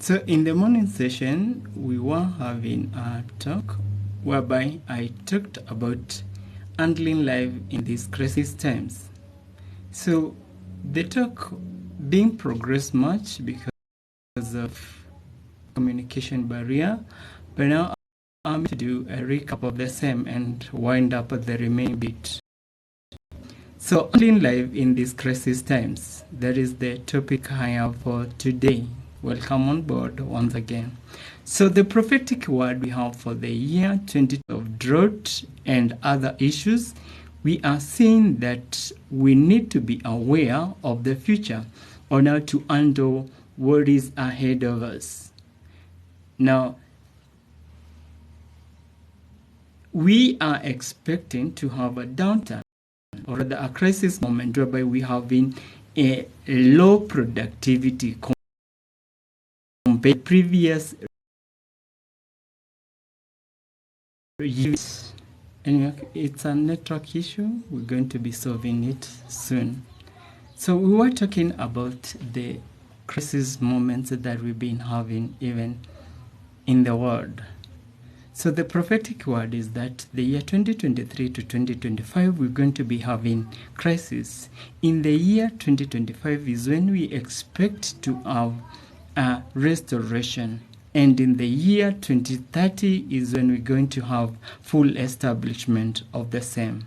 So in the morning session, we were having a talk whereby I talked about handling life in these crisis times. So the talk didn't progress much because of communication barrier, but now I'm going to do a recap of the same and wind up the remaining bit. So handling life in these crisis times, that is the topic I have for today. Welcome on board once again. So the prophetic word we have for the year 20 of drought and other issues, we are saying that we need to be aware of the future on how to handle what is ahead of us. Now, we are expecting to have a downturn, or rather a crisis moment whereby we have been a low productivity compared to previous years. Anyway, it's a network issue. We're going to be solving it soon. So we were talking about the crisis moments that we've been having even in the world. So the prophetic word is that the year 2023 to 2025, we're going to be having crisis. In the year 2025 is when we expect to have a restoration. And in the year 2030 is when we're going to have full establishment of the same.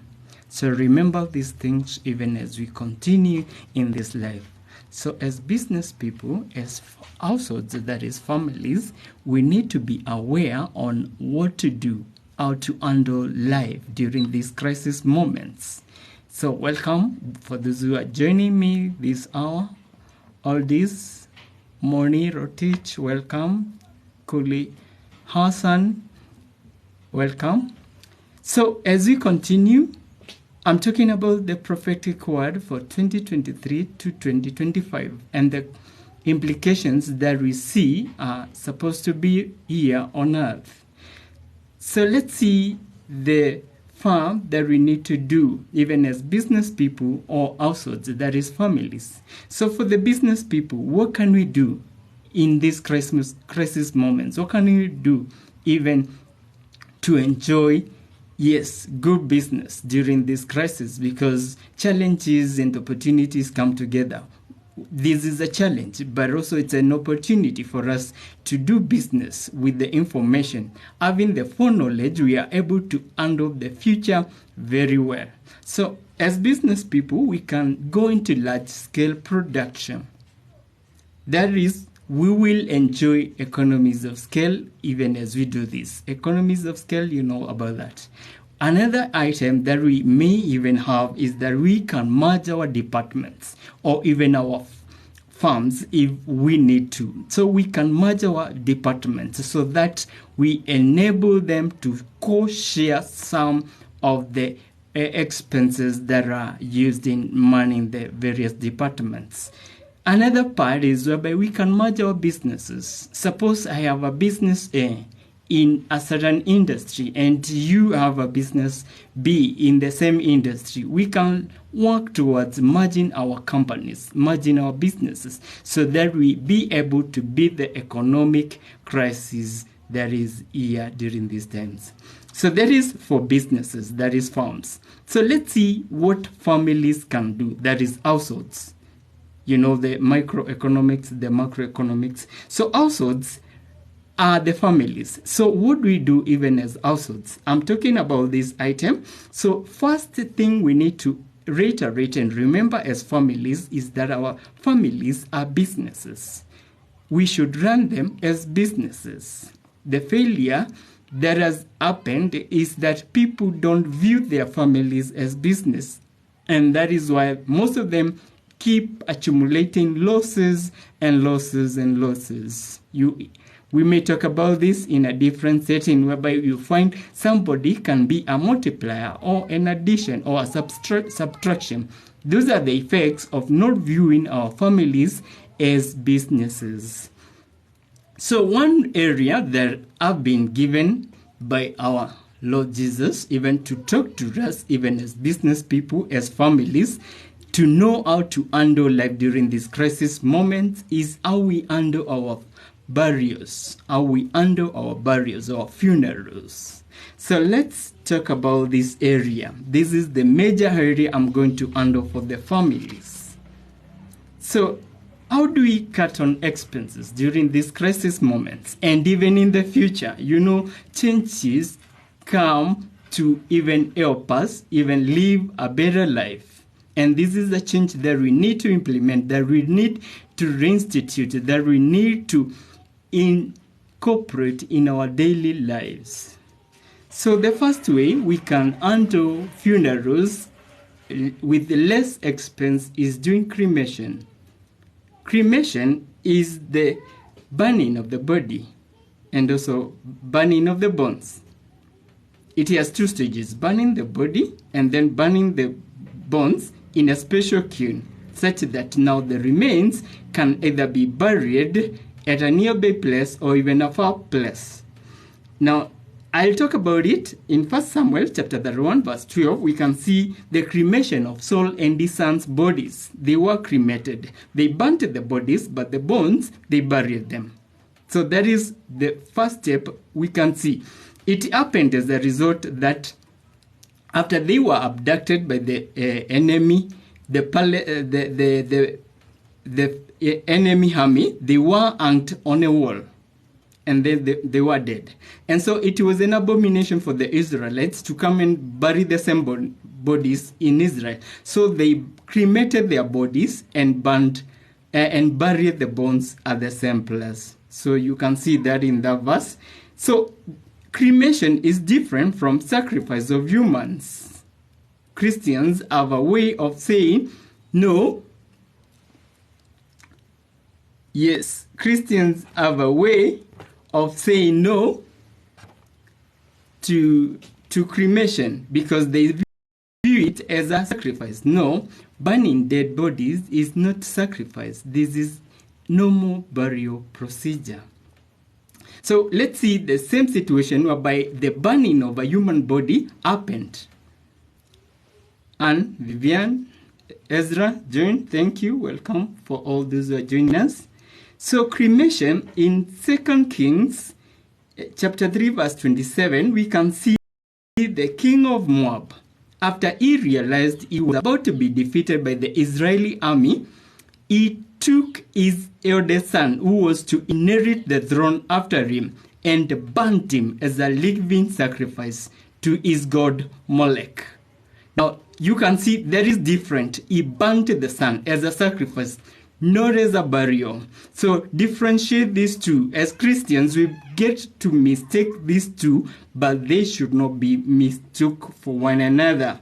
So remember these things even as we continue in this life. So as business people, as households, that is families, we need to be aware on what to do, how to handle life during these crisis moments. So welcome for those who are joining me this hour, all this, Moni Rotich, welcome. Kuli Hassan, welcome. So as we continue, I'm talking about the prophetic word for 2023 to 2025 and the implications that we see are supposed to be here on earth. So let's see the farm that we need to do even as business people or households, that is families. So for the business people, what can we do in these crisis moments? What can we do even to enjoy good business during this crisis, because challenges and opportunities come together. This is a challenge, but also it's an opportunity for us to do business with the information. Having the foreknowledge, we are able to handle the future very well. So as business people, we can go into large-scale production. That is, we will enjoy economies of scale even as we do this. Economies of scale, you know about that. Another item that we may even have is that we can merge our departments or even our farms if we need to. So we can merge our departments so that we enable them to co-share some of the expenses that are used in manning the various departments. Another part is whereby we can merge our businesses. Suppose I have a business A in a certain industry and you have a business B in the same industry. We can work towards merging our companies, merging our businesses, so that we be able to beat the economic crisis that is here during these times. So that is for businesses, that is farms. So let's see what families can do, that is households. You know, the microeconomics, the macroeconomics. So households are the families. So what do we do even as households? I'm talking about this item. So first thing we need to reiterate and remember as families is that our families are businesses. We should run them as businesses. The failure that has happened is that people don't view their families as business. And that is why most of them keep accumulating losses and losses and losses. We may talk about this in a different setting whereby you find somebody can be a multiplier or an addition or a subtraction. Those are the effects of not viewing our families as businesses. So one area that I've been given by our Lord Jesus even to talk to us even as business people, as families, to know how to handle life during this crisis moment is how we handle our burials, how we handle our burials or funerals. So let's talk about this area. This is the major area I'm going to handle for the families. So how do we cut on expenses during these crisis moments and even in the future? Changes come to even help us even live a better life. And this is a change that we need to implement, that we need to reinstitute, that we need to incorporate in our daily lives. So the first way we can handle funerals with less expense is doing cremation. Cremation is the burning of the body and also burning of the bones. It has two stages, burning the body and then burning the bones in a special kiln, such that now the remains can either be buried at a nearby place or even a far place. Now, I'll talk about it in 1 Samuel chapter 31 verse 12. We can see the cremation of Saul and his sons' bodies. They were cremated. They burnt the bodies, but the bones, they buried them. So that is the first step we can see. It happened as a result that after they were abducted by the enemy, the enemy army, they were hanged on a wall. And then they were dead. And so it was an abomination for the Israelites to come and bury the same bodies in Israel. So they cremated their bodies and burned and buried the bones at the same place. So you can see that in that verse. So cremation is different from sacrifice of humans. Christians have a way of saying no. Yes, Christians have a way of saying no to cremation because they view it as a sacrifice. No, burning dead bodies is not sacrifice. This is normal burial procedure. So let's see the same situation whereby the burning of a human body happened. And Vivian, Ezra, June, thank you. Welcome for all those who are joining us. So cremation in 2 Kings chapter 3 verse 27, we can see the king of Moab. After he realized he was about to be defeated by the Israeli army, he took his eldest son, who was to inherit the throne after him, and burnt him as a living sacrifice to his god Molech. Now, you can see there is different. He burnt the son as a sacrifice, not as a burial. So differentiate these two. As Christians, we get to mistake these two, but they should not be mistook for one another.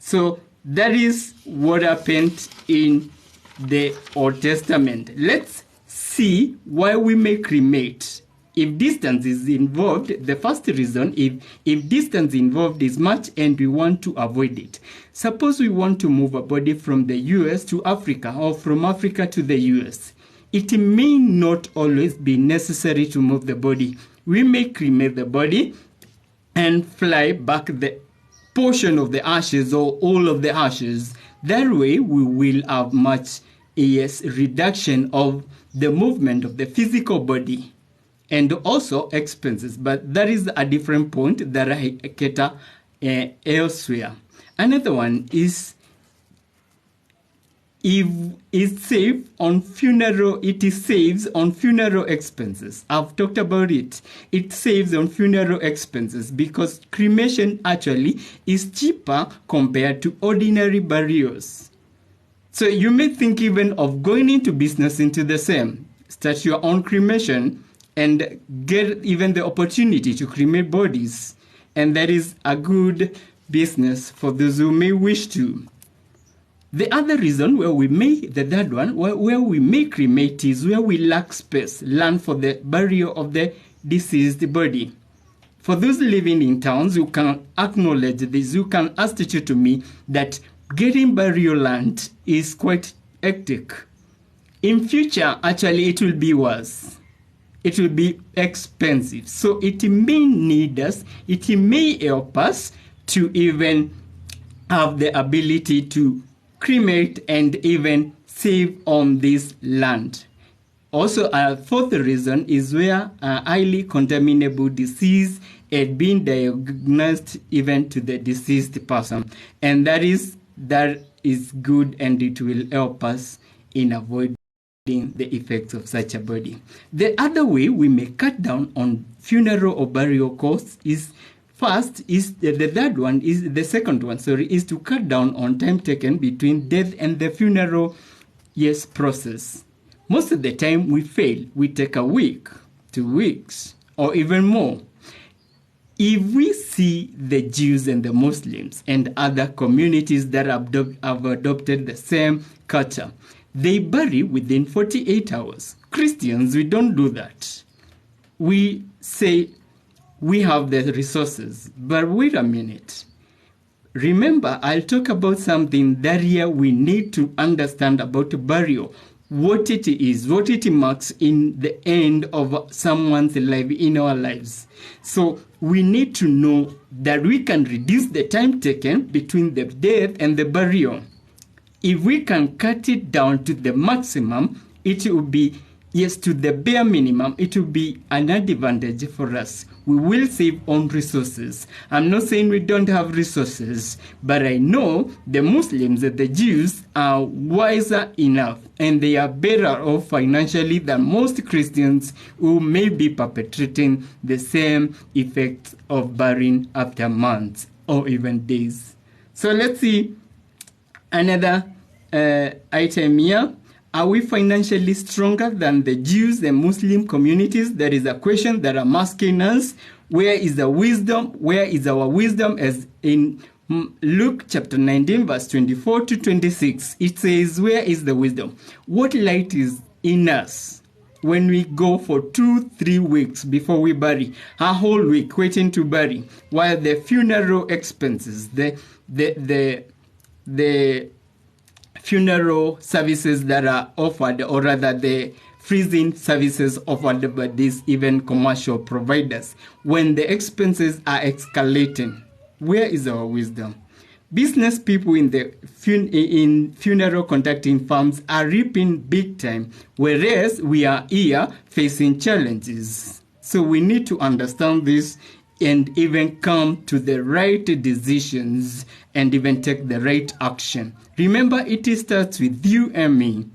So that is what happened in the Old Testament. Let's see why we may cremate. If distance is involved, the first reason, if distance involved is much and we want to avoid it. Suppose we want to move a body from the US to Africa or from Africa to the US. It may not always be necessary to move the body. We may cremate the body and fly back the portion of the ashes or all of the ashes. That way we will have much reduction of the movement of the physical body. And also expenses, but that is a different point that I cater elsewhere. Another one is if it saves on funeral, it saves on funeral expenses. I've talked about it. It saves on funeral expenses because cremation actually is cheaper compared to ordinary burials. So you may think even of going into business into the same. Start your own cremation and get even the opportunity to cremate bodies. And that is a good business for those who may wish to. The other reason where we may, the third one, where we may cremate is where we lack space, land for the burial of the deceased body. For those living in towns who can acknowledge this, who can attest to me that getting burial land is quite hectic. In future, actually, it will be worse. It will be expensive. So it may need us, it may help us to even have the ability to cremate and even save on this land. Also, a fourth reason is where a highly contaminable disease had been diagnosed even to the deceased person. And that is good, and it will help us in avoiding the effects of such a body. The other way we may cut down on funeral or burial costs is the second one, is to cut down on time taken between death and the funeral process. Most of the time we fail. We take a week, 2 weeks, or even more. If we see the Jews and the Muslims and other communities that have adopted the same culture, they bury within 48 hours. Christians, we don't do that. We say we have the resources, but wait a minute. Remember, I'll talk about something that here we need to understand about burial. What it is, what it marks in the end of someone's life, in our lives. So we need to know that we can reduce the time taken between the death and the burial. If we can cut it down to the maximum, it will be, to the bare minimum, it will be an advantage for us. We will save on resources. I'm not saying we don't have resources, but I know the Muslims and the Jews are wiser enough, and they are better off financially than most Christians who may be perpetrating the same effects of burying after months or even days. So let's see another item here. Are we financially stronger than the Jews and Muslim communities? That is a question that I'm asking us. Where is the wisdom? Where is our wisdom? As in Luke chapter 19, verse 24 to 26, it says, where is the wisdom? What light is in us when we go for 2-3 weeks before we bury, a whole week waiting to bury, while the funeral expenses, the funeral services that are offered, or rather the freezing services offered by these even commercial providers, when the expenses are escalating, where is our wisdom? Business people in funeral contracting firms are reaping big time, whereas we are here facing challenges. So we need to understand this and even come to the right decisions and even take the right action. Remember, it starts with you and me.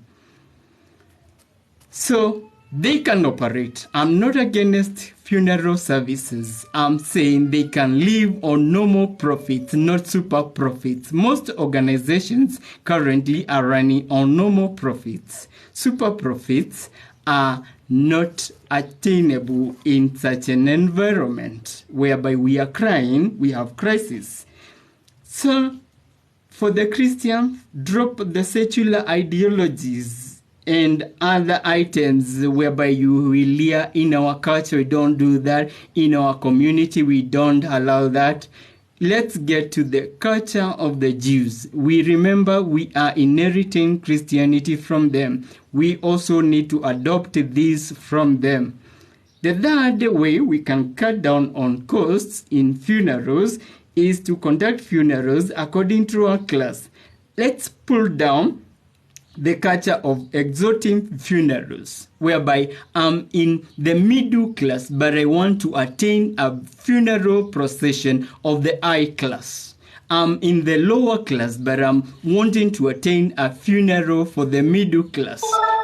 So they can operate. I'm not against funeral services. I'm saying they can live on normal profits, not super profits. Most organizations currently are running on normal profits. Super profits are not attainable in such an environment whereby we are crying, we have crisis. So for the Christian, drop the secular ideologies and other items whereby you will hear in our culture, we don't do that. In our community, we don't allow that. Let's get to the culture of the Jews. We remember we are inheriting Christianity from them. We also need to adopt this from them. The third way we can cut down on costs in funerals is to conduct funerals according to our class. Let's pull down the culture of exalting funerals, whereby I'm in the middle class, but I want to attain a funeral procession of the high class. I'm in the lower class, but I'm wanting to attain a funeral for the middle class.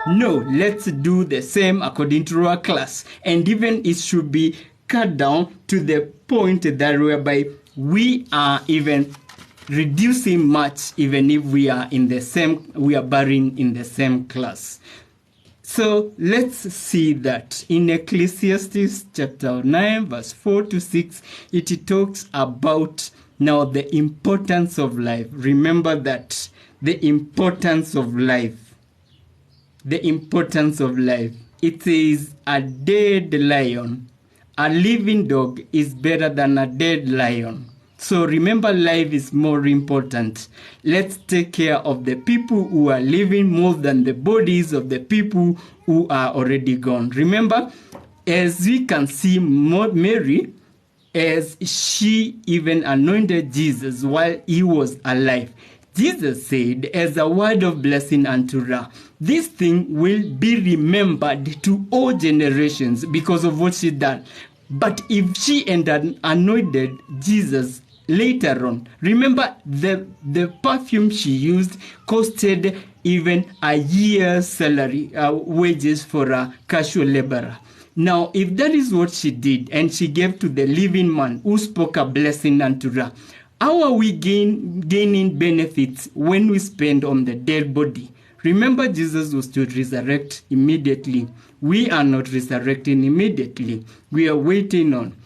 No, let's do the same according to our class. And even it should be cut down to the point that whereby we are even reducing much, even if we are burying in the same class. So let's see that in Ecclesiastes chapter 9, verse 4 to 6, it talks about now the importance of life. Remember that the importance of life. The importance of life. It is a dead lion. A living dog is better than a dead lion. So remember, life is more important. Let's take care of the people who are living more than the bodies of the people who are already gone. Remember, as we can see Mary, as she even anointed Jesus while he was alive, Jesus said, as a word of blessing unto her, this thing will be remembered to all generations because of what she done. But if she anointed Jesus later on, remember the perfume she used costed even a year's salary, wages for a casual laborer. Now, if that is what she did, and she gave to the living man who spoke a blessing unto her, how are we gaining benefits when we spend on the dead body? Remember, Jesus was to resurrect immediately. We are not resurrecting immediately. We are waiting on.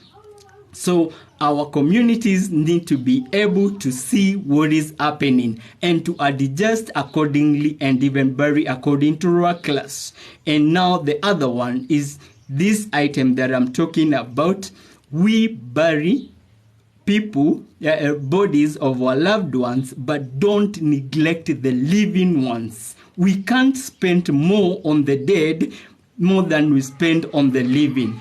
So our communities need to be able to see what is happening and to adjust accordingly and even bury according to our class. And now the other one is this item that I'm talking about. We bury people, bodies of our loved ones, but don't neglect the living ones. We can't spend more on the dead more than we spend on the living.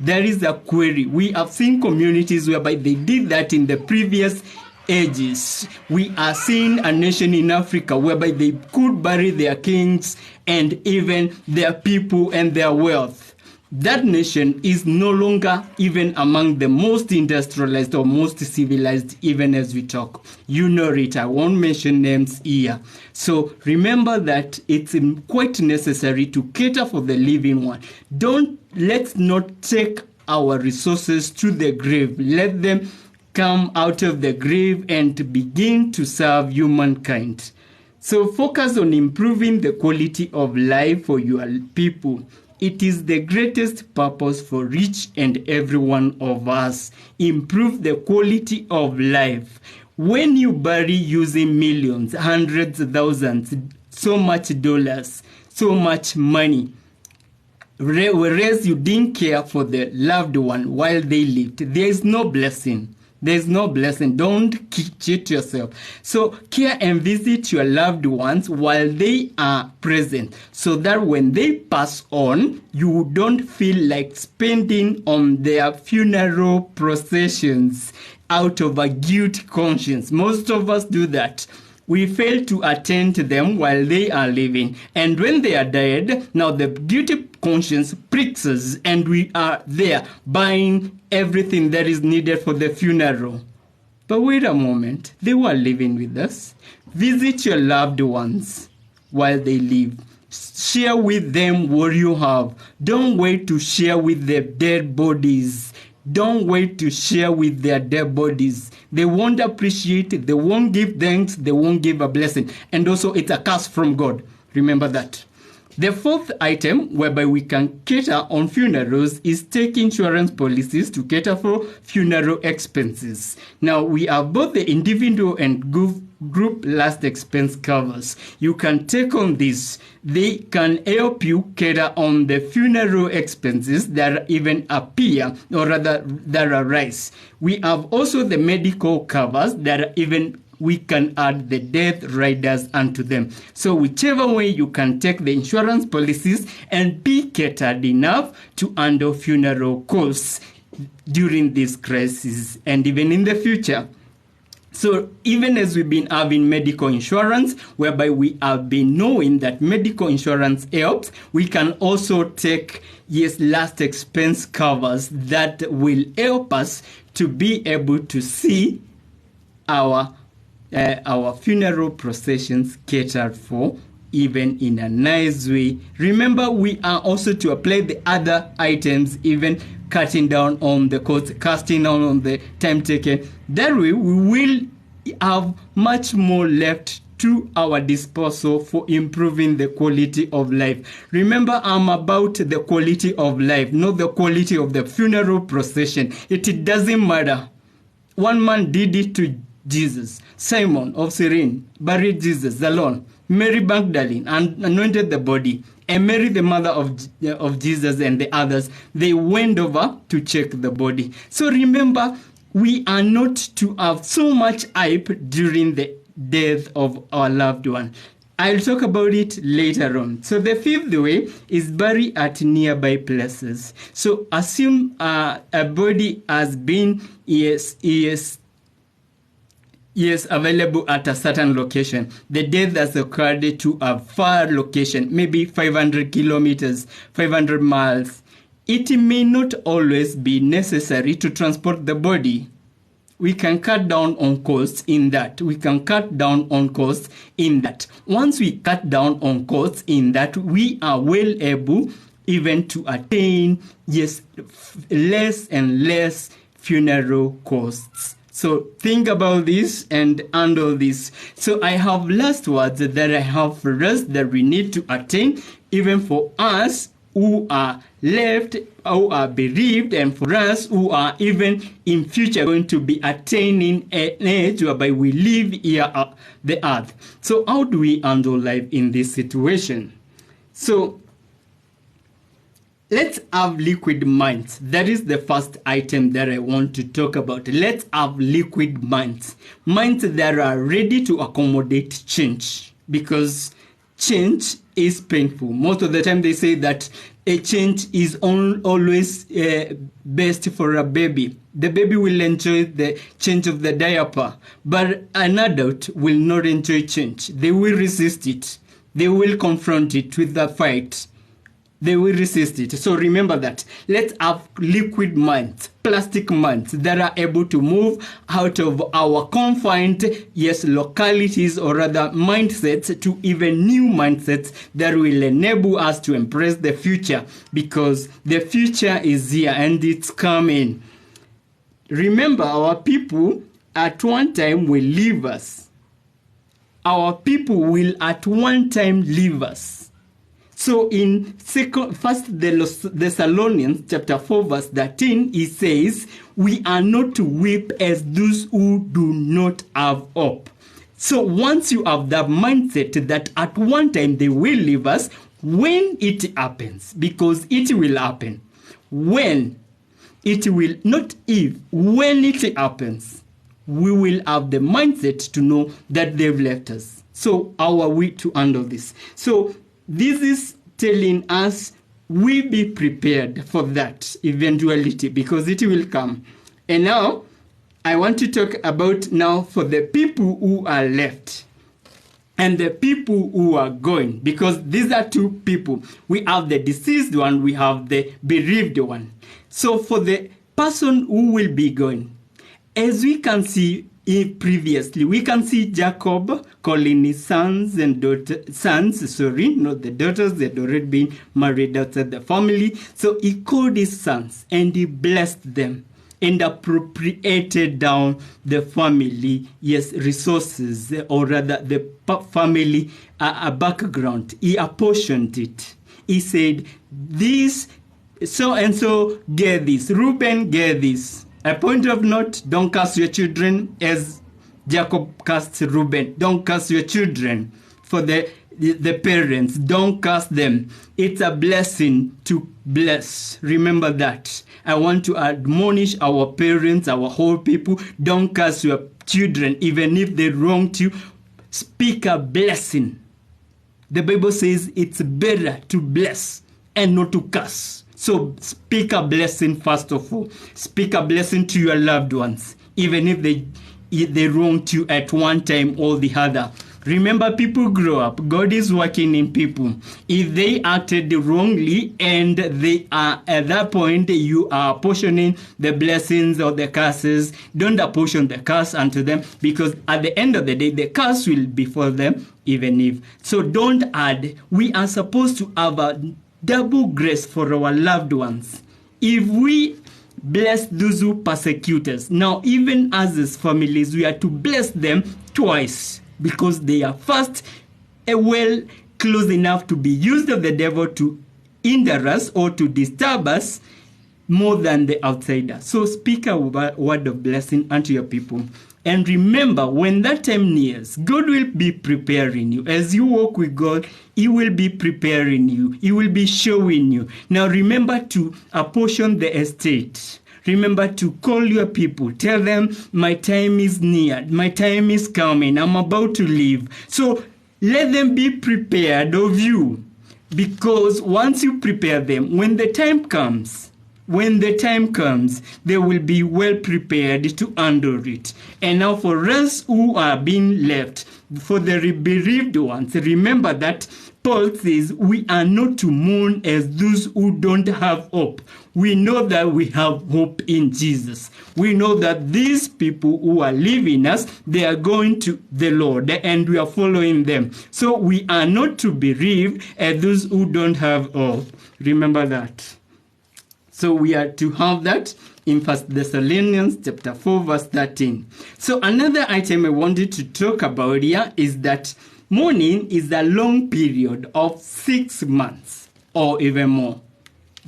There is a query. We have seen communities whereby they did that in the previous ages. We are seeing a nation in Africa whereby they could bury their kings and even their people and their wealth. That nation is no longer even among the most industrialized or most civilized, even as we talk. You know it. I won't mention names here. So remember that it's quite necessary to cater for the living one. Let's not take our resources to the grave. Let them come out of the grave and begin to serve humankind. So focus on improving the quality of life for your people. It is the greatest purpose for each and every one of us. Improve the quality of life. When you bury using millions, hundreds of thousands, so much dollars, so much money, whereas you didn't care for the loved one while they lived, there is no blessing. There's no blessing. Don't cheat yourself. So care and visit your loved ones while they are present, so that when they pass on, you don't feel like spending on their funeral processions out of a guilt conscience. Most of us do that. We fail to attend to them while they are living. And when they are dead, now the guilty conscience pricks us and we are there buying everything that is needed for the funeral. But wait a moment, they were living with us. Visit your loved ones while they live. Share with them what you have. Don't wait to share with their dead bodies. Don't wait to share with their dead bodies. They won't appreciate it. They won't give thanks. They won't give a blessing. And also, it's a curse from God. Remember that. The fourth item whereby we can cater on funerals is take insurance policies to cater for funeral expenses. Now, we have both the individual and group last expense covers. You can take on this. They can help you cater on the funeral expenses that even appear, or rather that arise. We have also the medical covers that even we can add the death riders unto them. So whichever way you can take the insurance policies and be catered enough to handle funeral costs during this crisis and even in the future. So even as we've been having medical insurance, whereby we have been knowing that medical insurance helps, we can also take, last expense covers that will help us to be able to see our funeral processions catered for, even in a nice way. Remember, we are also to apply the other items, even cutting down on the cost, casting down on the time taken. That way, we will have much more left to our disposal for improving the quality of life. Remember, I'm about the quality of life, not the quality of the funeral procession. It doesn't matter. One man did it to Jesus. Simon of Cyrene buried Jesus alone. Mary Magdalene and anointed the body. And Mary, the mother of Jesus, and the others, they went over to check the body. So remember, we are not to have so much hype during the death of our loved one. I'll talk about it later on. So the fifth way is bury at nearby places. So assume a body has been Yes, available at a certain location. The death has occurred to a far location, maybe 500 kilometers, 500 miles. It may not always be necessary to transport the body. We can cut down on costs in that. Once we cut down on costs in that, we are well able even to attain, less and less funeral costs. So think about this and handle this. So I have last words that I have for us that we need to attain, even for us who are left, who are bereaved, and for us who are even in future going to be attaining an age whereby we live here on the earth. So how do we handle life in this situation? So let's have liquid minds. That is the first item that I want to talk about. Let's have liquid minds. Minds that are ready to accommodate change, because change is painful. Most of the time they say that a change is always best for a baby. The baby will enjoy the change of the diaper, but an adult will not enjoy change. They will resist it. They will confront it with a fight. They will resist it. So remember that. Let's have liquid minds, plastic minds that are able to move out of our confined, localities, or rather mindsets, to even new mindsets that will enable us to embrace the future, because the future is here and it's coming. Remember, our people at one time will leave us. Our people will at one time leave us. So in 1 Thessalonians chapter 4 verse 13, it says, we are not to weep as those who do not have hope. So once you have that mindset that at one time they will leave us, when it happens, because it will happen, when it will, not if, when it happens, we will have the mindset to know that they've left us. So how are we to handle this? So this is telling us we be prepared for that eventuality, because it will come. And now I want to talk about now for the people who are left and the people who are going, because these are two people. We have the deceased one, we have the bereaved one. So for the person who will be going, as we can see previously, we can see Jacob calling his not the daughters, they had already been married outside the family. So he called his sons and he blessed them and appropriated down the family, resources, or rather the family background. He apportioned it. He said, this, so and so get this, Reuben get this. A point of note, don't curse your children as Jacob cursed Reuben. Don't curse your children for the parents. Don't curse them. It's a blessing to bless. Remember that. I want to admonish our parents, our whole people. Don't curse your children, even if they wronged you. Speak a blessing. The Bible says it's better to bless and not to curse. So speak a blessing first of all. Speak a blessing to your loved ones, even if they wronged you at one time or the other. Remember, people grow up. God is working in people. If they acted wrongly and they are at that point, you are apportioning the blessings or the curses. Don't apportion the curse unto them, because at the end of the day, the curse will be for them, even if. So don't add. We are supposed to have a double grace for our loved ones. If we bless those who persecute us, now even as his families, we are to bless them twice, because they are first well close enough to be used of the devil to hinder us or to disturb us more than the outsider. So speak a word of blessing unto your people. And remember, when that time nears, God will be preparing you. As you walk with God, He will be preparing you. He will be showing you. Now remember to apportion the estate. Remember to call your people. Tell them, my time is near. My time is coming. I'm about to leave. So let them be prepared of you. Because once you prepare them, when the time comes, when the time comes, they will be well prepared to handle it. And now for us who are being left, for the bereaved ones, remember that Paul says we are not to mourn as those who don't have hope. We know that we have hope in Jesus. We know that these people who are leaving us, they are going to the Lord and we are following them. So we are not to bereave as those who don't have hope. Remember that. So we are to have that in 1 Thessalonians chapter 4 verse 13. So another item I wanted to talk about here is that mourning is a long period of 6 months or even more.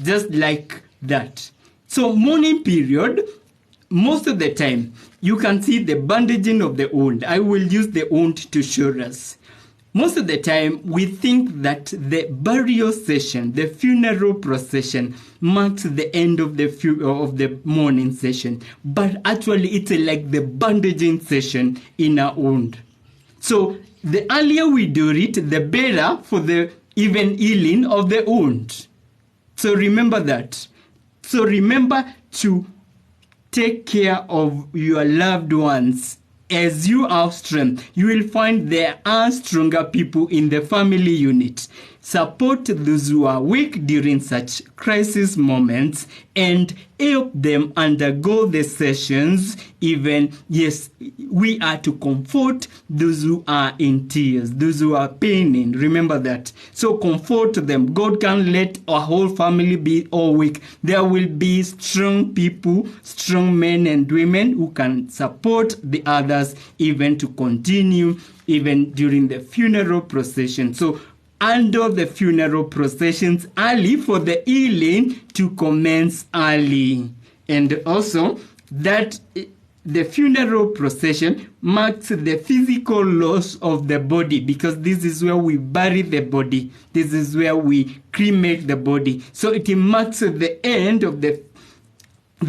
Just like that. So mourning period, most of the time, you can see the bandaging of the wound. I will use the wound to show us. Most of the time, we think that the burial session, the funeral procession, marks the end of the mourning session. But actually, it's like the bandaging session in a wound. So, the earlier we do it, the better for the even healing of the wound. So, remember that. So, remember to take care of your loved ones. As you have strength, you will find there are stronger people in the family unit. Support those who are weak during such crisis moments and help them undergo the sessions. Even, yes, we are to comfort those who are in tears, those who are paining. Remember that. So comfort them. God can't let our whole family be all weak. There will be strong people, strong men and women who can support the others even to continue even during the funeral procession. So handle the funeral processions early for the healing to commence early. And also that the funeral procession marks the physical loss of the body, because this is where we bury the body. This is where we cremate the body. So it marks the end of the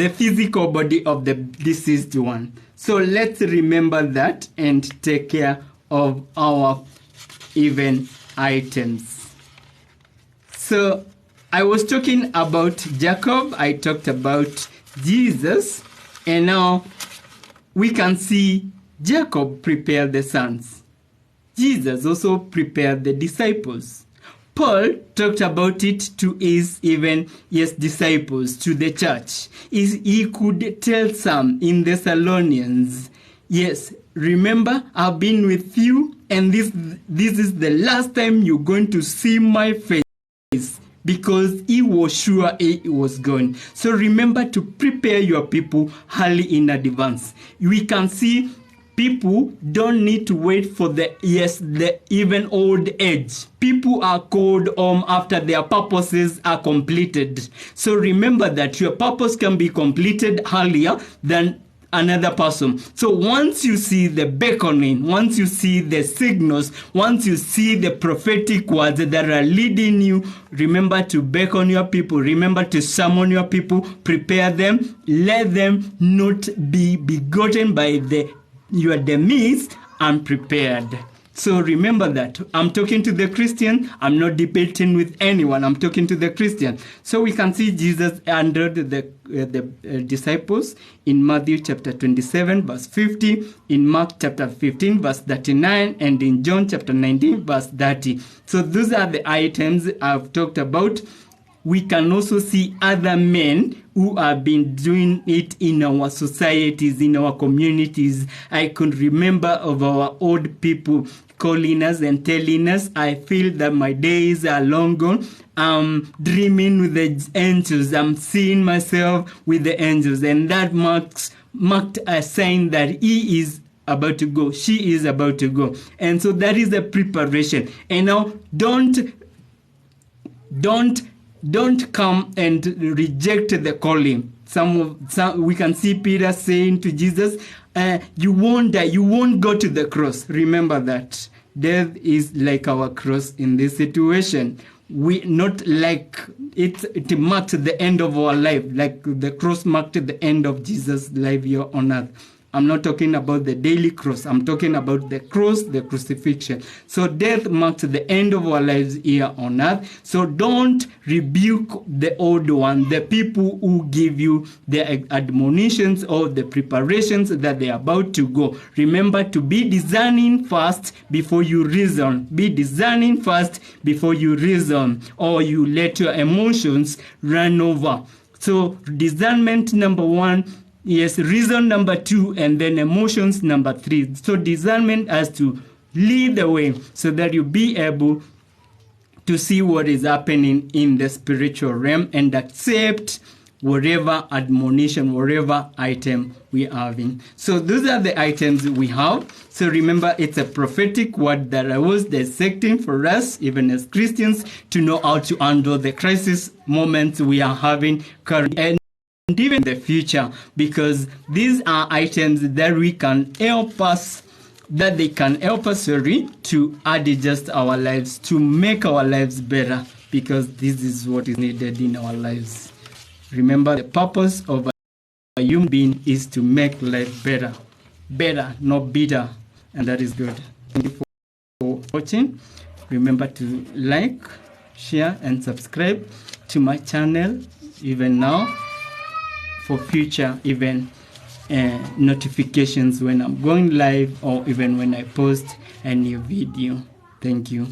physical body of the deceased one. So let's remember that and take care of our even items. So I was talking about Jacob, I talked about Jesus, and now we can see Jacob prepared the sons. Jesus also prepared the disciples. Paul talked about it to his disciples, to the church. He could tell some in Thessalonians, yes, remember, I've been with you, and this is the last time you're going to see my face, because he was sure he was going. So remember to prepare your people early in advance. We can see people don't need to wait for the even old age. People are called home after their purposes are completed. So remember that your purpose can be completed earlier than another person. So once you see the beckoning, once you see the signals, once you see the prophetic words that are leading you, remember to beckon your people, remember to summon your people, prepare them, let them not be begotten by your demise, unprepared. So remember that. I'm talking to the Christian. I'm not debating with anyone. I'm talking to the Christian. So we can see Jesus handled the disciples in Matthew chapter 27 verse 50, in Mark chapter 15 verse 39, and in John chapter 19 verse 30. So those are the items I've talked about. We can also see other men who have been doing it in our societies, in our communities. I could remember of our old people calling us and telling us, I feel that my days are long gone. I'm dreaming with the angels. I'm seeing myself with the angels. And that marked a sign that he is about to go. She is about to go. And so that is the preparation. And now don't come and reject the calling. Some we can see Peter saying to Jesus, you won't die, you won't go to the cross. Remember that. Death is like our cross in this situation. We not like it marked the end of our life, like the cross marked the end of Jesus' life here on earth. I'm not talking about the daily cross. I'm talking about the cross, the crucifixion. So death marked the end of our lives here on earth. So don't rebuke the old one, the people who give you the admonitions or the preparations that they are about to go. Remember to be discerning first before you reason. Be discerning first before you reason, or you let your emotions run over. So discernment number 1, yes, reason number 2, and then emotions number 3. So discernment has to lead the way so that you be able to see what is happening in the spiritual realm and accept whatever admonition, whatever item we are having. So those are the items we have. So remember, it's a prophetic word that I was dissecting for us, even as Christians, to know how to handle the crisis moments we are having currently and even in the future, because these are items that we can help us, that they can help us, to adjust our lives, to make our lives better, because this is what is needed in our lives. Remember, the purpose of a human being is to make life better. Better, not bitter. And that is good. Thank you for watching. Remember to like, share, and subscribe to my channel even now for future event notifications when I'm going live, or even when I post a new video. Thank you.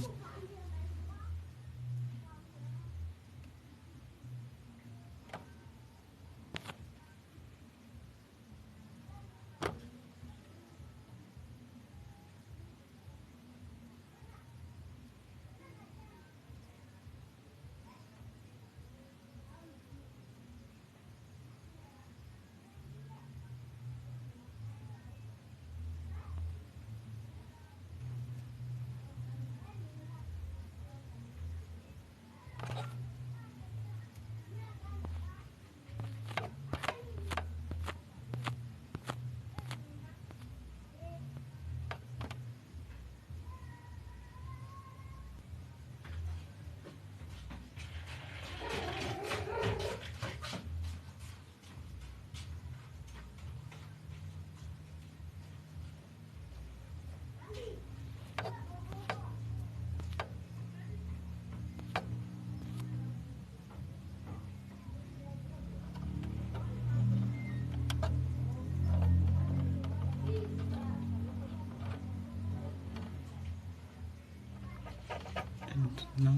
And now